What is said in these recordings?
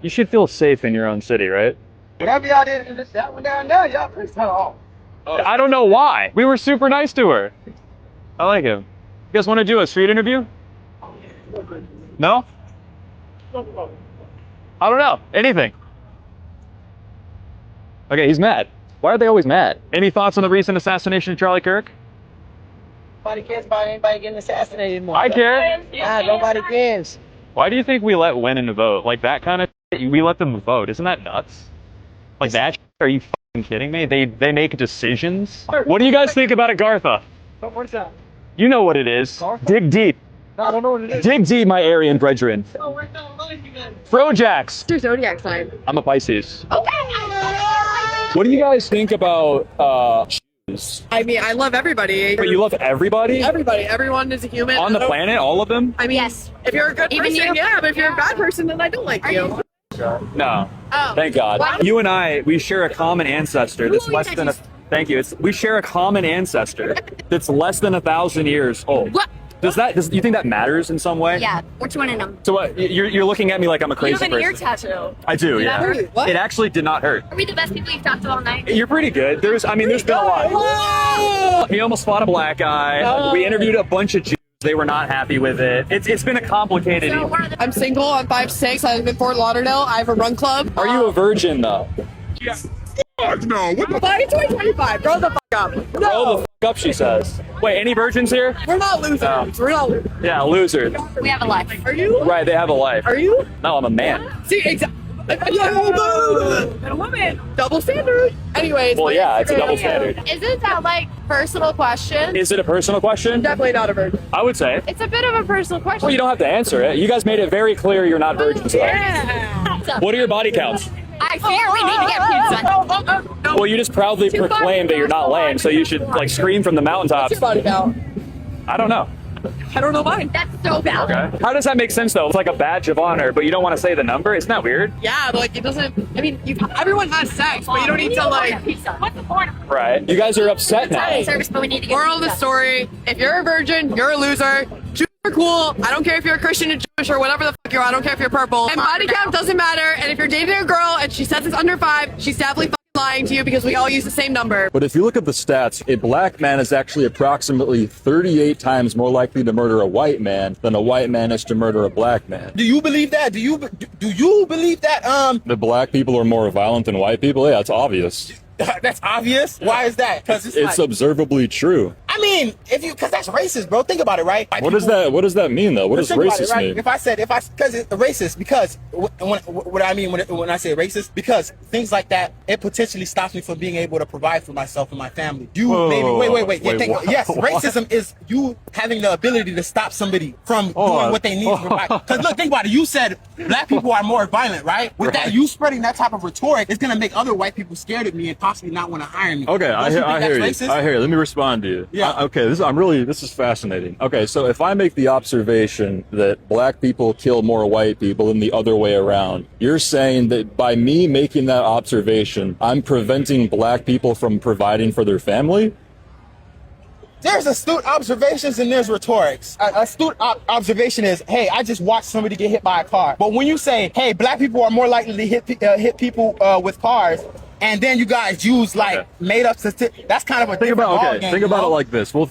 You should feel safe in your own city, right? Whatever y'all did in that one down there, y'all pissed her off. I don't know why. We were super nice to her. I like him. You guys want to do a street interview? No? I don't know. Anything. Okay, he's mad. Why are they always mad? Any thoughts on the recent assassination of Charlie Kirk? Nobody cares about anybody getting assassinated anymore. I care. Nobody cares. Why do you think we let women vote? Like that kind of shit, we let them vote. Isn't that nuts? Like that shit? Are you fucking kidding me? They make decisions? What do you guys think about Agartha? What's that? You know what it is. Agartha? Dig deep. No, I don't know what it is. Dig deep, my Aryan brethren. FroJax. Your zodiac sign. I'm a Pisces. Okay. What do you guys think about Jews? I mean, I love everybody. But you love everybody? Everybody. Everyone is a human. On the planet? All of them? I mean, yes. If you're a good Even person, you? yeah. But if you're a bad person, then I don't like you. No. Oh. Thank God. What? You and I, we share a common ancestor that's Ooh, less you than a... said Thank you. We share a common ancestor that's less than 1,000 years old. What? Do you think that matters in some way? Yeah, which one of them? So what? You're looking at me like I'm a You crazy have an ear person. tattoo. I do, Did yeah. that hurt? What? It actually did not hurt. Are we the best people you've talked to all night? You're pretty good. There's been a lot. He almost fought a black guy. We interviewed a bunch of Jews. They were not happy with it. It's been a complicated. So what are the I'm single. I'm 5'6". I live in Fort Lauderdale. I have a run club. Are you a virgin though? Yeah. No. What the fuck? It's 2025. Grow the fuck up. No. Grow the fuck up, she says. Wait, any virgins here? We're not losers. No. We're not losers. Yeah, losers. we have a life. Are you? Right, they have a life. Are you? No, I'm a man. See, exactly. And a woman. Double standard. Anyways. Well, my yeah, it's a Instagram- double standard. Isn't that like personal question? Is it a personal question? Definitely not a virgin. I would say. It's a bit of a personal question. Well, you don't have to answer it. You guys made it very clear you're not virgins. Though. Yeah. What are your body counts? I fear we need to get pizza. No. Well, you just proudly proclaim that you're not lame, so you should like scream from the mountaintops. What's your body count? I don't know. I don't know mine. That's so bad. Okay. How does that make sense though? It's like a badge of honor, but you don't want to say the number. Isn't that weird? Yeah, but like it doesn't. I mean, everyone has sex, but you don't need to like. Pizza. What's the point? Right. You guys are upset now. Service, but we need to get Moral of the pizza. story: if you're a virgin, you're a loser. Jews are cool. I don't care if you're a Christian or Jewish or whatever the fuck you are. I don't care if you're purple. And body count doesn't matter. And if you're dating a girl and she says it's under 5, she's definitely fucking lying to you because we all use the same number. But if you look at the stats, a black man is actually approximately 38 times more likely to murder a white man than a white man is to murder a black man. Do you believe that? Do you believe that? The black people are more violent than white people? Yeah, it's obvious. That's obvious. Why is that? Because It's observably true. I mean, because that's racist, bro. Think about it, right? What does that mean though? What does Think about it, racist right? mean? Because it's racist, because what I mean when I say racist, because things like that, it potentially stops me from being able to provide for myself and my family. Wait. Yes, racism is you having the ability to stop somebody from doing what they need to provide. Because look, think about it. You said black people are more violent, right? With that, you spreading that type of rhetoric, it's gonna make other white people scared of me and possibly not want to hire me. Okay, I hear you. Racist? I hear you. Let me respond to you. Yeah. Okay, this is fascinating. Okay, so if I make the observation that black people kill more white people than the other way around, you're saying that by me making that observation, I'm preventing black people from providing for their family? There's astute observations and there's rhetorics. Astute observation is, hey, I just watched somebody get hit by a car. But when you say, hey, black people are more likely to hit people with cars, and then you guys use like made up statistics, that's kind of a Think about ballgame, think about it like this. We'll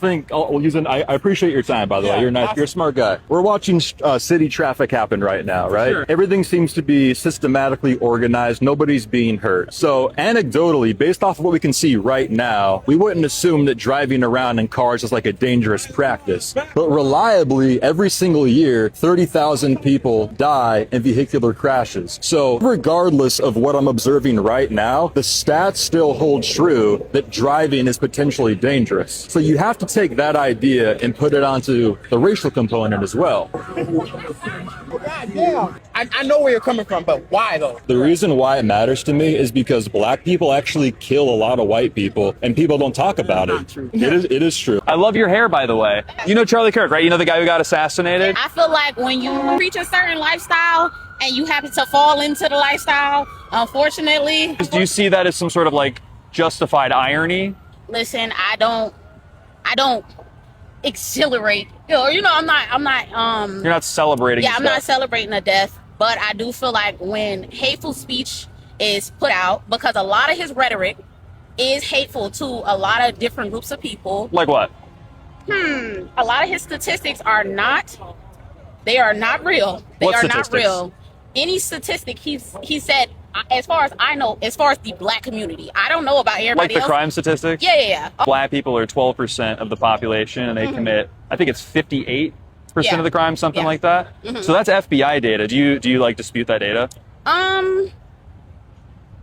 use an. I appreciate your time, by the way. You're nice. You're a smart guy. We're watching city traffic happen right now, right? Sure. Everything seems to be systematically organized. Nobody's being hurt. So anecdotally, based off of what we can see right now, we wouldn't assume that driving around in cars is like a dangerous practice. But reliably, every single year, 30,000 people die in vehicular crashes. So regardless of what I'm observing right now, the stats still hold true that driving is potentially dangerous. So you have to take that idea and put it onto the racial component as well. God damn. I know where you're coming from, but why though? The reason why it matters to me is because black people actually kill a lot of white people and people don't talk about it. It is true. I love your hair, by the way. You know Charlie Kirk, right? You know the guy who got assassinated? I feel like when you reach a certain lifestyle and you happen to fall into the lifestyle, unfortunately. Do you see that as some sort of like justified irony? Listen, I don't exhilarate. You know, I'm not You're not celebrating. yeah, his I'm death. not celebrating a death, But I do feel like when hateful speech is put out, because a lot of his rhetoric is hateful to a lot of different groups of people. Like what? A lot of his statistics are not real. They are What not statistics? real. Any statistic he said, as far as I know, as far as the black community, I don't know about Like everybody the else. crime statistics? Yeah. Black people are 12% of the population, and they commit, I think it's 58% Yeah. of the crime, something Yeah. like that. So that's FBI data. Do you like dispute that data?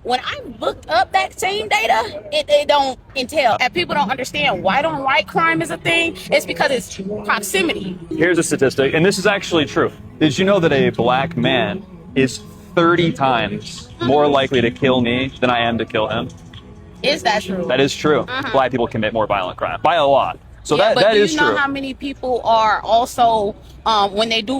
When I looked up that same data, it don't entail. And people don't understand why don't white crime is a thing. It's because it's proximity. Here's a statistic, and this is actually true. Did you know that a black man is 30 times more likely to kill me than I am to kill him? Is that true? That is true. Black people commit more violent crime by a lot. So Yeah, but that do is you know true. how many people are also when they do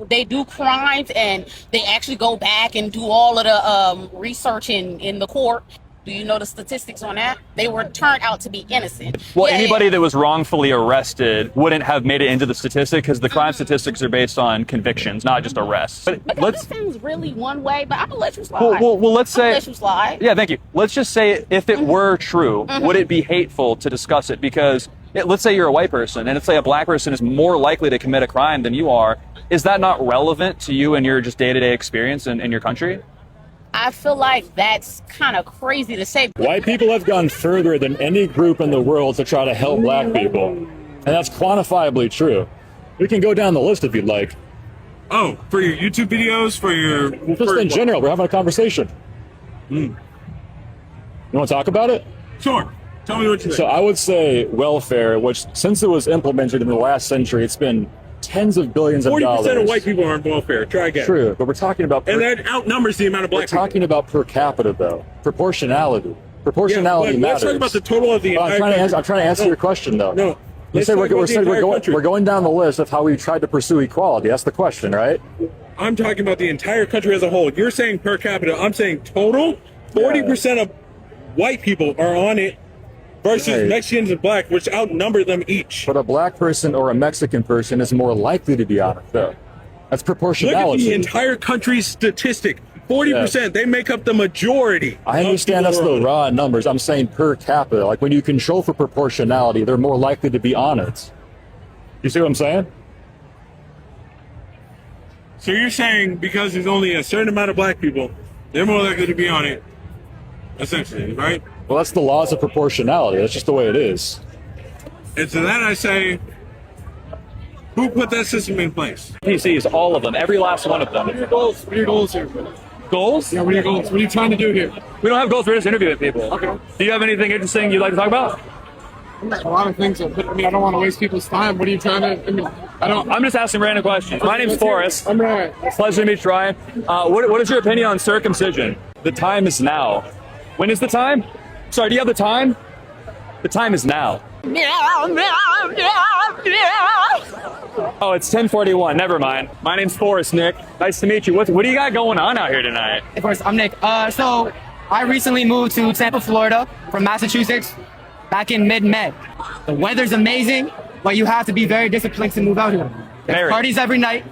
they do crimes and they actually go back and do all of the research in the court? Do you know the statistics on that? They were turned out to be innocent. Well, Yeah, anybody yeah. that was wrongfully arrested wouldn't have made it into the statistic because the crime statistics are based on convictions, not just arrests. But Because let's that sounds really one way, but I'm gonna let you slide. well, let's I'm gonna say let you slide. yeah, thank you. Let's just say if it were true, would it be hateful to discuss it? Because let's say you're a white person, and let's say a black person is more likely to commit a crime than you are. Is that not relevant to you and your just day-to-day experience in your country? I feel like that's kind of crazy to say. White people have gone further than any group in the world to try to help black people. And that's quantifiably true. We can go down the list if you'd like. Oh, for your YouTube videos, for your... Just in general, we're having a conversation. You want to talk about it? Sure. Tell me what you think. So I would say welfare, which since it was implemented in the last century, it's been tens of billions of 40% dollars. of white people are on welfare. Try again. True, but we're talking about And that outnumbers the amount of we're black people. talking about per capita though. Proportionality. Proportionality but matters. let's talk about the total of the Well, entire I'm trying to answer your question though. No. You Let's said talk we're about the entire country. we're going down the list of how we tried to pursue equality. That's the question, right? I'm talking about the entire country as a whole. You're saying per capita. I'm saying total. 40% of white people are on it versus Right. Mexicans and black, which outnumber them each. But a black person or a Mexican person is more likely to be on it though. That's Look at proportionality. the entire country's statistic. 40%. They make up the majority. I of understand that's people the who are on it. raw numbers. I'm saying per capita. Like when you control for proportionality, they're more likely to be on it. You see what I'm saying? So you're saying because there's only a certain amount of black people, they're more likely to be on it, essentially, right? Well, that's the laws of proportionality. That's just the way it is. And so then I say, who put that system in place? PCs, all of them, every last one of them. What are your goals here? Goals? Yeah, what are your goals? What are you trying to do here? We don't have goals. We're just interviewing people. Okay. Do you have anything interesting you'd like to talk about? A lot of things, but I mean, I don't want to waste people's time. What are you trying to? I mean, I don't. I'm just asking random questions. My name's Let's hear it. Forrest. I'm Ryan. Pleasure to meet you, Ryan. What is your opinion on circumcision? The time is now. When is the time? Sorry, do you have the time? The time is now. Oh, it's 10:41. Never mind. My name's Forrest, Nick. Nice to meet you. What do you got going on out here tonight? Of course, I'm Nick. So I recently moved to Tampa, Florida from Massachusetts back in mid-May. The weather's amazing, but you have to be very disciplined to move out here. There's Very. parties every night.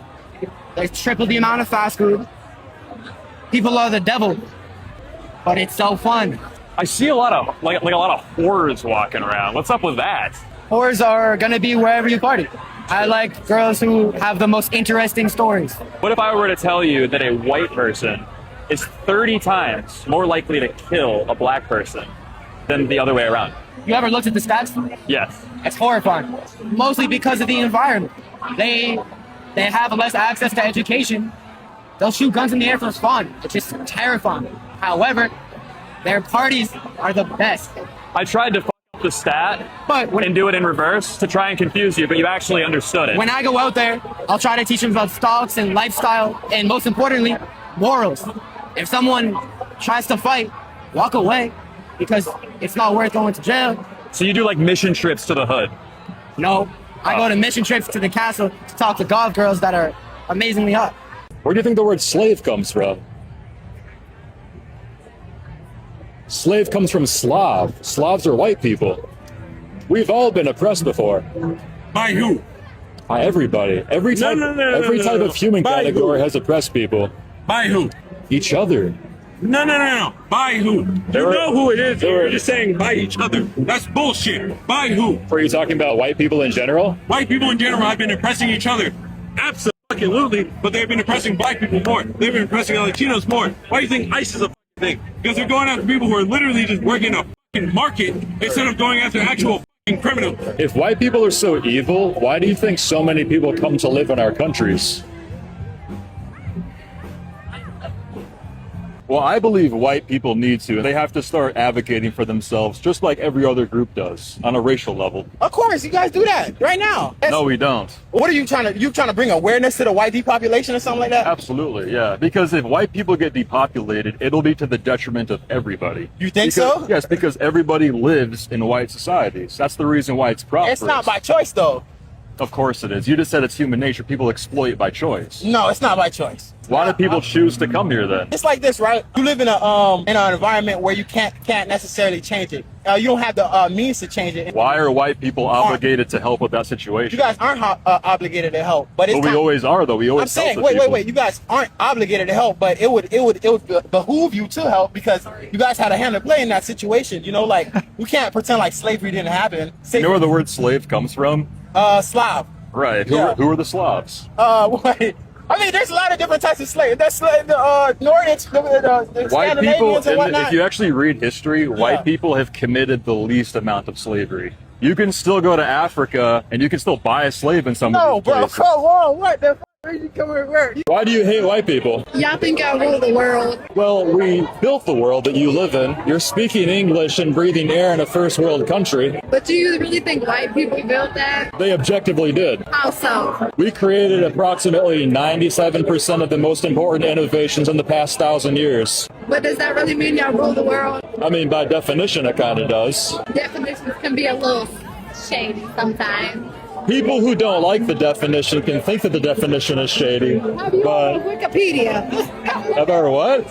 There's triple the amount of fast food. People are the devil, but it's so fun. I see a lot of like a lot of whores walking around. What's up with that? Whores are gonna be wherever you party. I like girls who have the most interesting stories. What if I were to tell you that a white person is 30 times more likely to kill a black person than the other way around? You ever looked at the stats? Yes. It's horrifying. Mostly because of the environment. They have less access to education. They'll shoot guns in the air for fun. It's just terrifying. However, their parties are the best. I tried to f up the stat But and do it in reverse to try and confuse you, but you actually understood it. when I go out there, I'll try to teach them about stocks and lifestyle, and most importantly, morals. If someone tries to fight, walk away, because it's not worth going to jail. So you do like mission trips to the hood. No, I go to mission trips to the castle to talk to golf girls that are amazingly hot. Where do you think the word slave comes from? Slave comes from Slav. Slavs are white people. We've all been oppressed before. By who? By everybody. Every type of human By category who? has oppressed people. By who? Each other. No. By who? You know who it is. You're just saying by each other. That's bullshit. By who? Were you talking about white people in general? White people in general have been oppressing each other. Absolutely. But they've been oppressing black people more. They've been oppressing Latinos more. Why do you think ICE is a thing? Because they're going after people who are literally just working a fucking market instead of going after actual fucking criminals. If white people are so evil, why do you think so many people come to live in our countries? Well, I believe white people need to. They have to start advocating for themselves, just like every other group does, on a racial level. Of course, you guys do that right now. No, we don't. What are you trying to bring awareness to the white depopulation or something like that? Absolutely, yeah. Because if white people get depopulated, it'll be to the detriment of everybody. You think so? Yes, because everybody lives in white societies. That's the reason why it's prosperous. It's not by choice, though. Of course it is. You just said it's human nature. People exploit by choice. No, it's not by choice. Why do people choose to come here then? It's like this, right? You live in an environment where you can't necessarily change it. You don't have the means to change it. Why are white people obligated to help with that situation? You guys aren't obligated to help, but it's we always are, though. We always. I'm saying, help the people. wait. You guys aren't obligated to help, but it would behoove you to help because you guys had a hand to play in that situation. You know, like we can't pretend like slavery didn't happen. You know where the word slave comes from? Slav. Right. Who are the Slavs? Wait. I mean, there's a lot of different types of slaves. There's the Nordics, the White people, Scandinavians and whatnot. if you actually read history, white people have committed the least amount of slavery. You can still go to Africa and you can still buy a slave in some of these places. Come on, what the f*** are you coming where? Why do you hate white people? Y'all think y'all rule the world. Well, we built the world that you live in. You're speaking English and breathing air in a first world country. But do you really think white people built that? They objectively did. How so? We created approximately 97% of the most important innovations in the past 1,000 years. But does that really mean y'all rule the world? I mean, by definition, it kind of does. Definitions can be a little shady sometimes. People who don't like the definition can think that the definition is shady. Have you heard of Wikipedia? About what?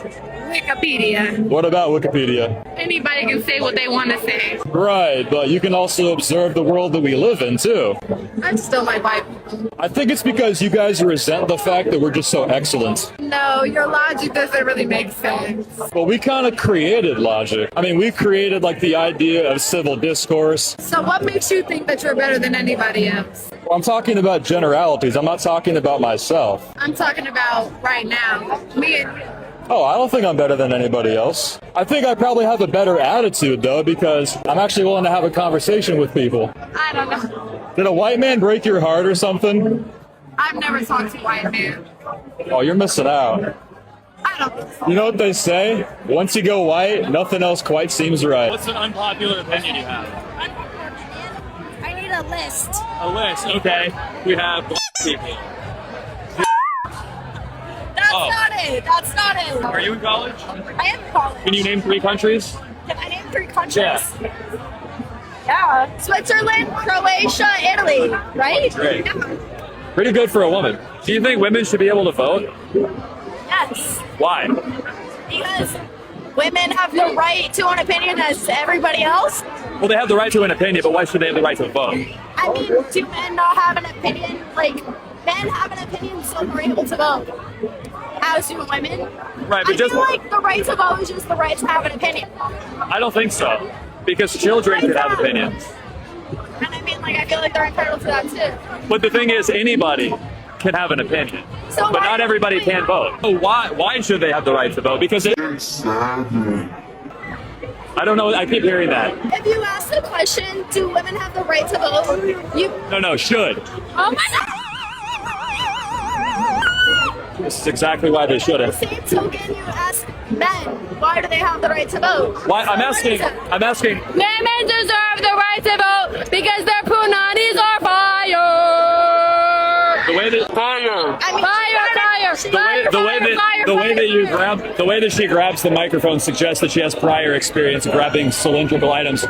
Wikipedia. What about Wikipedia? Anybody can say what they want to say. Right, but you can also observe the world that we live in, too. I just don't like white people. I think it's because you guys resent the fact that we're just so excellent. No, your logic doesn't really make sense. Well, we kind of created logic. I mean, we created, like, the idea of civil discourse. So what makes you think that you're better than anybody else? Well, I'm talking about generalities. I'm not talking about myself. I'm talking about right now. Me and you. Oh, I don't think I'm better than anybody else. I think I probably have a better attitude, though, because I'm actually willing to have a conversation with people. I don't know. Did a white man break your heart or something? I've never talked to a white man. Oh, you're missing out. I don't think so. You know what they say? Once you go white, nothing else quite seems right. What's an unpopular opinion you have? I need a list. A list, okay. We have black people. That's not it. That's not it. Are you in college? I am in college. Can you name 3 countries? Can I name 3 countries? Yeah. Yeah. Switzerland, Croatia, Italy. Right? Great. Yeah. Pretty good for a woman. Do you think women should be able to vote? Yes. Why? Because women have the right to an opinion as everybody else. Well, they have the right to an opinion, but why should they have the right to vote? I mean, do men not have an opinion? Like, men have an opinion, so they're able to vote. As do women. Right, but I feel like the right to vote is just the right to have an opinion. I don't think so. Because children could have opinions. And I mean, like, I feel like they're entitled to that too. But the thing is, anybody can have an opinion. So But not everybody can vote. So why should they have the right to vote? Because I don't know, I keep hearing that. If you ask the question, do women have the right to vote? No, should. Oh my God! This is exactly why they shouldn't. The same token, you ask men, why do they have the right to vote? Why? I'm asking. Women deserve the right to vote because their punanis are fire. The way that the way that she grabs the microphone suggests that she has prior experience grabbing cylindrical items.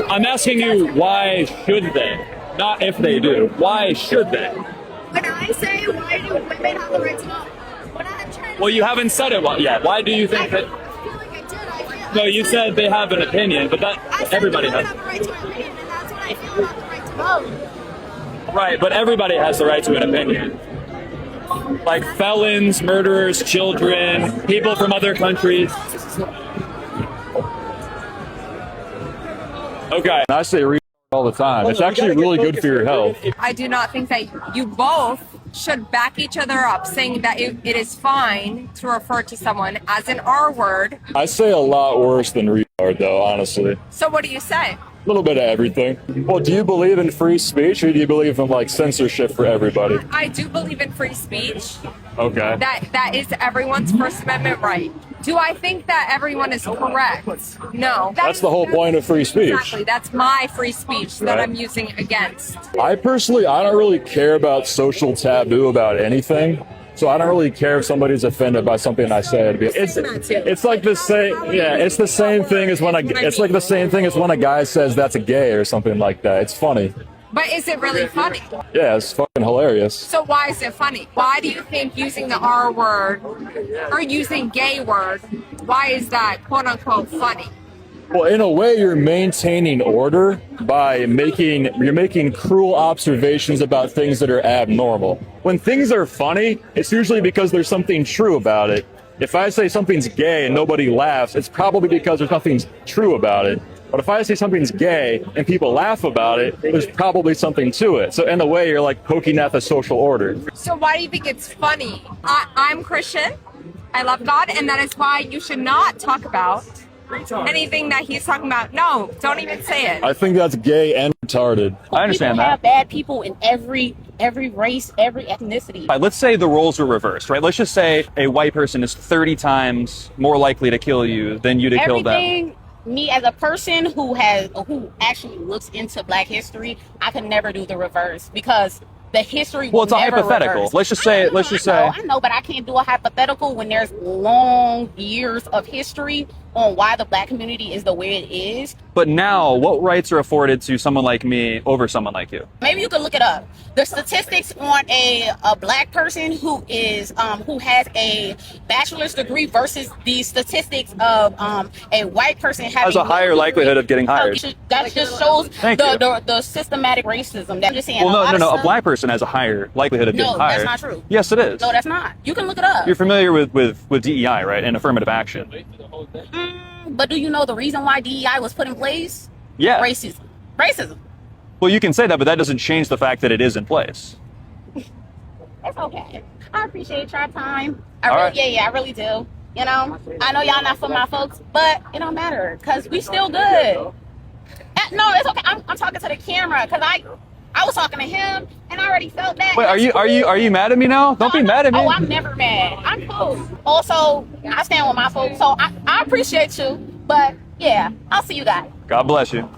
I'm asking you, why should they? Not if they do. Why should they? When I say why do women have the right to vote, what I'm trying to Well, you haven't said it yet. Why do you think that? I feel like I did. No, you said they have an opinion, but that I said everybody women has. have a right to an opinion, and that's what I feel about the right to vote. Right, but everybody has the right to an opinion. Like felons, murderers, children, people from other countries. Okay. I say all the time. It's actually really good for your health. I do not think that you both should back each other up, saying that it is fine to refer to someone as an R word. I say a lot worse than retard, though, honestly. So what do you say? A little bit of everything. Well, do you believe in free speech, or do you believe in like censorship for everybody? I do believe in free speech. Okay. That is everyone's First Amendment right. Do I think that everyone is correct? No. That's the whole point of free speech. Exactly. That's my free speech that Right. I'm using against. I personally, I don't really care about social taboo about anything. So I don't really care if somebody's offended by something I said. It's like the same, yeah. It's the same thing as when it's like the same thing as when a guy says that's a gay or something like that. It's funny. But is it really funny? Yeah, it's fucking hilarious. So why is it funny? Why do you think using the R word or using gay word, why is that quote unquote funny? Well, in a way, you're maintaining order by making cruel observations about things that are abnormal. When things are funny, it's usually because there's something true about it. If I say something's gay and nobody laughs, it's probably because there's nothing true about it. But if I say something's gay and people laugh about it, there's probably something to it. So in a way, you're like poking at the social order. So why do you think it's funny? I'm Christian. I love God, and that is why you should not talk about anything that he's talking about. No, don't even say it. I think that's gay and retarded. I understand People that. have bad people in every race, every ethnicity. Right, let's say the roles were reversed, right? Let's just say a white person is 30 times more likely to kill you than you to kill them. Everything, me as a person who actually looks into Black history, I could never do the reverse because the history. Well, it's a never hypothetical. reverse. Let's just say. I know, but I can't do a hypothetical when there's long years of history on why the Black community is the way it is. But now, what rights are afforded to someone like me over someone like you? Maybe you could look it up. The statistics on a Black person who has a bachelor's degree versus the statistics of a white person having Has a higher likelihood of getting hired. That just shows the systematic racism. That I'm just saying. Well, no. A Black person has a higher likelihood of getting hired. No, that's not true. Yes, it is. No, that's not. You can look it up. You're familiar with DEI, right? And affirmative action. But do you know the reason why DEI was put in place? Yeah. Racism. Well, you can say that, but that doesn't change the fact that it is in place. It's okay. I appreciate your time. Right. I really do. You know, I know y'all not for my folks, but it don't matter because we still good. No, it's okay. I'm talking to the camera because I was talking to him and I already felt that. Wait, are you mad at me now? Don't be mad at me. Oh, I'm never mad. I'm cool. Also, I stand with my folks, so I appreciate you. But yeah, I'll see you guys. God bless you.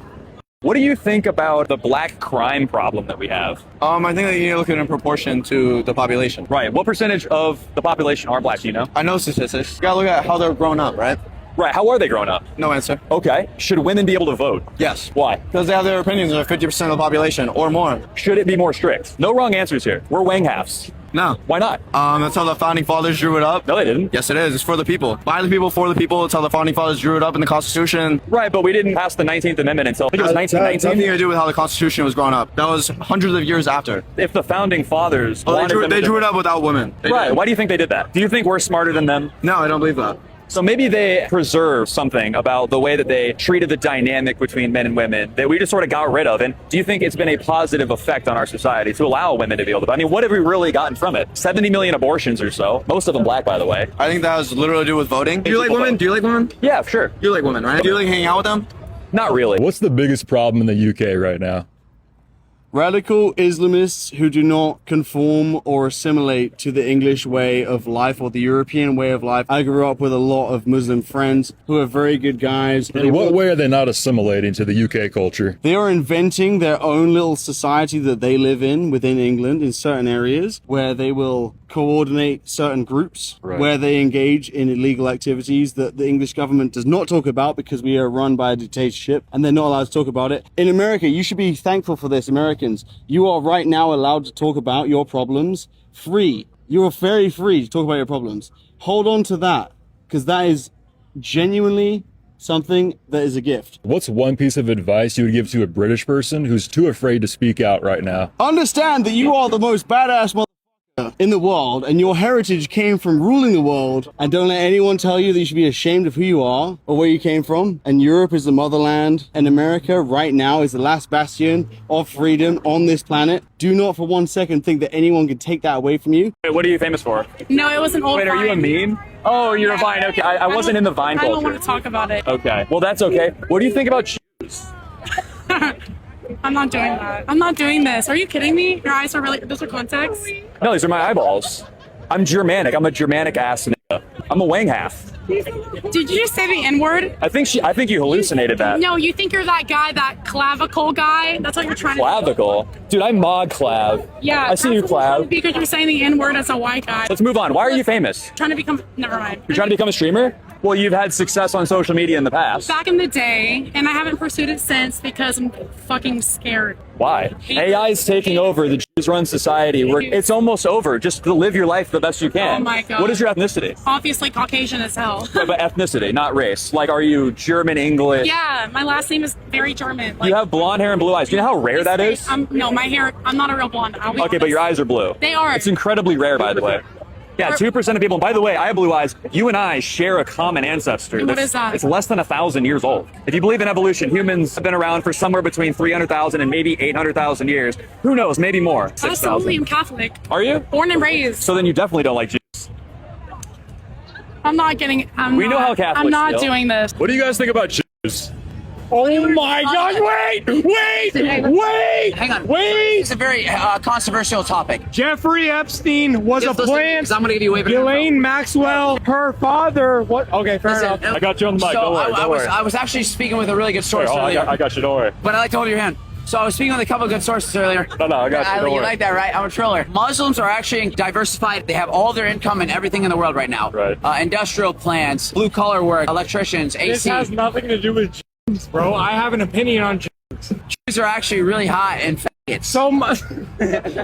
What do you think about the Black crime problem that we have? I think that you need to look at it in proportion to the population. Right. What percentage of the population are Black? Do you know? I know statistics. You gotta look at how they're grown up, right? Right. How are they growing up? No answer. Okay. Should women be able to vote? Yes. Why? Because they have their opinions of 50% of the population or more. Should it be more strict? No wrong answers here. We're Wang halves. No. Why not? That's how the founding fathers drew it up. No, they didn't. Yes, it is. It's for the people. By the people, for the people. It's how the founding fathers drew it up in the Constitution. Right, but we didn't pass the 19th Amendment until I think it was 1919. Nothing to do with how the Constitution was drawn up. That was hundreds of years after. If the founding fathers they drew it up without women. Right. Why do you think they did that? Do you think we're smarter than them? No, I don't believe that. So maybe they preserved something about the way that they treated the dynamic between men and women that we just sort of got rid of. And do you think it's been a positive effect on our society to allow women to be able to vote? I mean, what have we really gotten from it? 70 million abortions or so. Most of them Black, by the way. I think that has literally to do with voting. Do you like women? Do you like women? Yeah, sure. You like women, right? Do you like hanging out with them? Not really. What's the biggest problem in the UK right now? Radical Islamists who do not conform or assimilate to the English way of life or the European way of life. I grew up with a lot of Muslim friends who are very good guys. In what way are they not assimilating to the UK culture? They are inventing their own little society that they live in within England in certain areas where they will coordinate certain groups, where they engage in illegal activities that the English government does not talk about because we are run by a dictatorship and they're not allowed to talk about it. In America, you should be thankful for this, Americans. You are right now allowed to talk about your problems free. You are very free to talk about your problems. Hold on to that because that is genuinely something that is a gift. What's one piece of advice you would give to a British person who's too afraid to speak out right now? Understand that you are the most badass motherfucker in the world, and your heritage came from ruling the world, and don't let anyone tell you that you should be ashamed of who you are or where you came from. And Europe is the motherland, and America right now is the last bastion of freedom on this planet. Do not for 1 second think that anyone can take that away from you. Wait, what are you famous for? No, it was an old Wait, are you a meme? Oh, you're a Vine. Okay, I wasn't in the Vine culture. I don't want to talk about it. Okay, well, that's okay. What do you think about Jews? I'm not doing that. I'm not doing this. Are you kidding me? Your eyes are really, those are contacts? No, these are my eyeballs. I'm Germanic. I'm a Germanic ass nigga. I'm a wang half. Did you just say the N-word? I think you hallucinated that. No, you think you're that guy, that clavicle guy? That's what you're trying to Clavicle? Dude, I'm mod clav. Yeah. I see you, clav. Because you're saying the N-word as a white guy. Let's move on. Why are you famous? Trying to become, never mind. You're trying to become a streamer? Well, you've had success on social media in the past. Back in the day, and I haven't pursued it since because I'm fucking scared. Why? AI is taking over. The Jews run society. It's almost over. Just to live your life the best you can. Oh my God. What is your ethnicity? Obviously Caucasian as hell. But ethnicity, not race. Like, are you German, English? Yeah, my last name is very German. You have blonde hair and blue eyes. Do you know how rare that is? No, my hair, I'm not a real blonde. Okay, but your eyes are blue. They are. It's incredibly rare, by the way. Yeah, 2% of people. And by the way, I have blue eyes. You and I share a common ancestor. What is that? It's less than 1,000 years old. If you believe in evolution, humans have been around for somewhere between 300,000 and maybe 800,000 years. Who knows? Maybe more. Absolutely, I'm Catholic. Are you? Born and raised. So then you definitely don't like Jews. I'm not getting. We know how Catholics I'm not feel. doing this. What do you guys think about Jews? Oh my gosh, wait! Hang on. Wait! It's a very controversial topic. Jeffrey Epstein was a plant. I'm gonna give you a Ghislaine Maxwell, her father. What? Okay, fair enough. I got you on the mic. So Don't worry. Don't worry. I was actually speaking with a really good source earlier. I got you. Don't worry. But I like to hold your hand. So I was speaking with a couple of good sources earlier. No, I got you. Don't You worry. like that, right? I'm a triller. Muslims are actually diversified. They have all their income and everything in the world right now. Right. Industrial plants, blue collar work, electricians, AC. This has nothing to do with Jews, bro. I have an opinion on Jews. Jews are actually really hot and faggots. So much.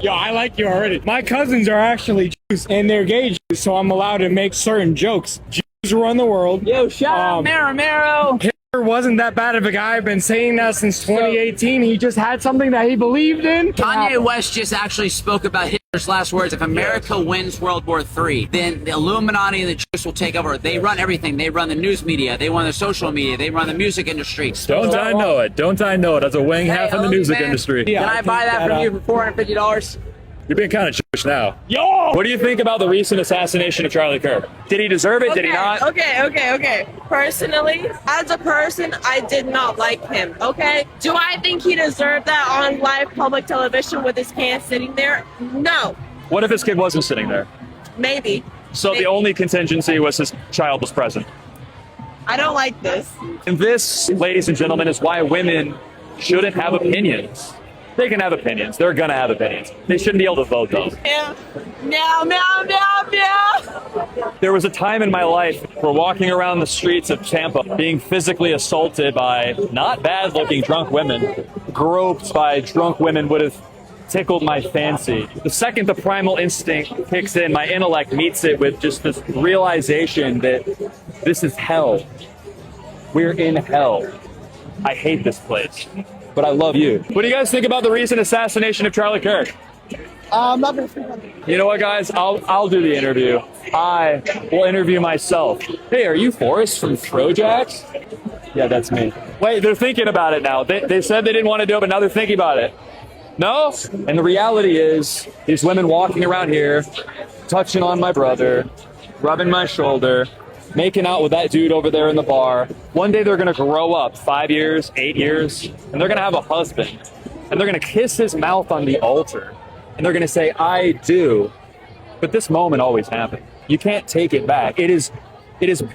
Yo, I like you already. My cousins are actually Jews, and they're gay Jews, so I'm allowed to make certain jokes. Jews run the world. Yo, shout out Mero. Hitler wasn't that bad of a guy. I've been saying that since 2018. He just had something that he believed in. Kanye West just actually spoke about Hitler's last words. If America wins World War III, then the Illuminati and the Jews will take over. They run everything. They run the news media. They run the social media. They run the music industry. Don't I know it? Don't I know it? That's a wang half in the music industry. Can I buy that from you for $450? You're being kind of Jewish now. Yo! What do you think about the recent assassination of Charlie Kirk? Did he deserve it? Did he not? Okay. Personally, as a person, I did not like him, okay? Do I think he deserved that on live public television with his hand sitting there? No. What if his kid wasn't sitting there? Maybe. So the only contingency was his child was present. I don't like this. And this, ladies and gentlemen, is why women shouldn't have opinions. They can have opinions. They're gonna have opinions. They shouldn't be able to vote though. Meow. There was a time in my life where walking around the streets of Tampa, being physically assaulted by not bad-looking drunk women, groped by drunk women would have tickled my fancy. The second the primal instinct kicks in, my intellect meets it with just this realization that this is hell. We're in hell. I hate this place, but I love you. What do you guys think about the recent assassination of Charlie Kirk? I'm not gonna speak on it. You know what, guys? I'll do the interview. I will interview myself. Hey, are you Forrest from FroJax? Yeah, that's me. Wait, they're thinking about it now. They said they didn't want to do it, but now they're thinking about it. No? And the reality is, these women walking around here, touching on my brother, rubbing my shoulder, making out with that dude over there in the bar. One day they're gonna grow up, 5 years, 8 years, and they're gonna have a husband. And they're gonna kiss his mouth on the altar. And they're gonna say, I do. But this moment always happened. You can't take it back. It is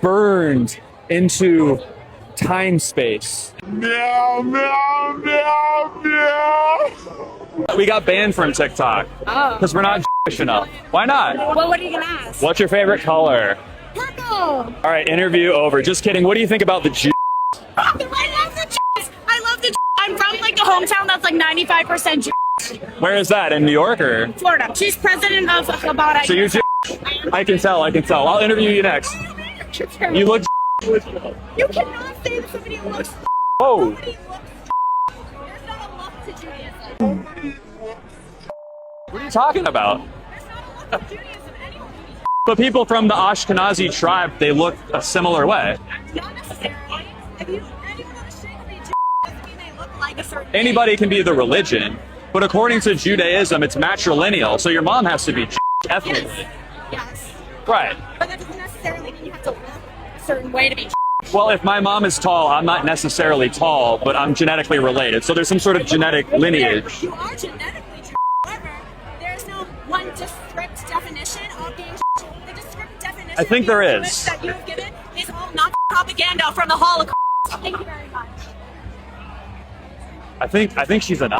burned into time space. Meow. We got banned from TikTok because we're not Jewish enough. Why not? Well, what are you gonna ask? What's your favorite color? Purple. All right, interview over. Just kidding. What do you think about the Jews? I love the Jews. I love the Jews. I'm from like a hometown that's like 95% Jews. Where is that? In New York or? Florida. She's president of about. So you're Jewish? I can tell. I'll interview you next. You look You cannot say that somebody looks. Whoa. Somebody looks. There's not a look to Judaism. What are you talking about? There's not a look to Judaism anywhere. But people from the Ashkenazi tribe, they look a similar way. Not necessarily. If you anyone on the street can be Jewish, doesn't mean they look like a certain. Anybody can be the religion, but according to Judaism, it's matrilineal, so your mom has to be Jewish ethnically. Yes. Right. But that doesn't necessarily mean you have to look a certain way to be. Well, if my mom is tall, I'm not necessarily tall, but I'm genetically related. So there's some sort of genetic lineage. You are genetically Jewish. However, there's no one strict definition of being Jewish. The strict definition I think there of being is. Jewish that you have given is all Nazi propaganda from the Holocaust. Thank you very much. I think she's an.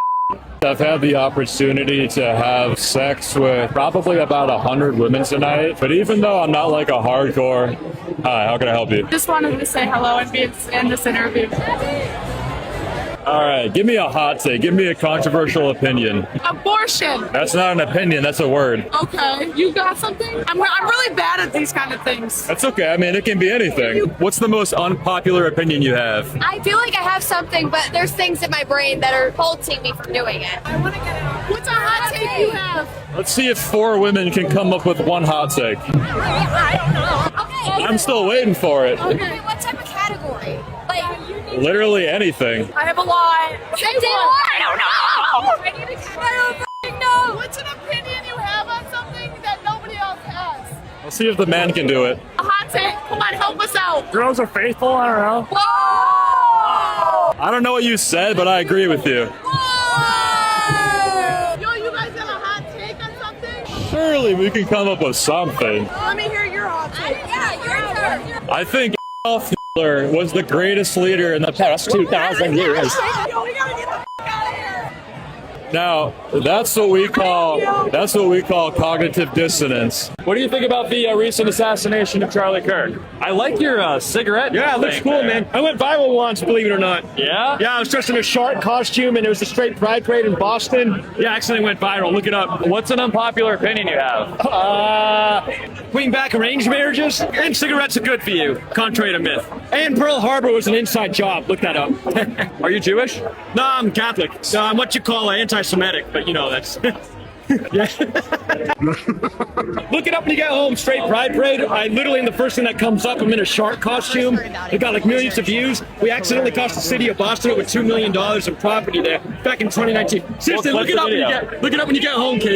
I've had the opportunity to have sex with probably about 100 women tonight, but even though I'm not like a hardcore, hi, how can I help you? Just wanted to say hello and be in this interview. All right, give me a hot take. Give me a controversial opinion. Abortion. That's not an opinion, that's a word. Okay, you got something? I'm really bad at these kind of things. That's okay, I mean, it can be anything. What's the most unpopular opinion you have? I feel like I have something, but there's things in my brain that are halting me from doing it. I want to get it on. What's a hot take you have? Let's see if 4 women can come up with one hot take. I don't know. Okay. I'm still waiting for it. Okay, what type of category? Like, Literally anything. I have a lot. Say one. I don't know. I need a I don't know. What's an opinion you have on something that nobody else has? Let's see if the man can do it. A hot take. Come on, help us out. Girls are faithful, I don't know. Whoa! I don't know what you said, but I agree with you. Yo, you guys have a hot take on something? Surely we can come up with something. Let me hear your hot take. Yeah, your turn. I think Adolf Hitler was the greatest leader in the past 2,000 years. Yo, we gotta get the out of here. Now, that's what we call cognitive dissonance. What do you think about the recent assassination of Charlie Kirk? I like your cigarette. Yeah, it looks thing cool, there. man. I went viral once, believe it or not. Yeah? Yeah, I was dressed in a shark costume, and it was a straight pride parade in Boston. Yeah, accidentally went viral. Look it up. What's an unpopular opinion you have? Bring back arranged marriages, and cigarettes are good for you, contrary to myth. And Pearl Harbor was an inside job. Look that up. Are you Jewish? No, I'm Catholic. So I'm what you call anti-Semitic, but you know, that's... Yeah. Look it up when you get home. Straight pride parade. I literally, the first thing that comes up, I'm in a shark costume. It got like millions of views. We accidentally cost the city of Boston over $2 million in property there back in 2019. Seriously, What's look it the up video? when you get home, kid.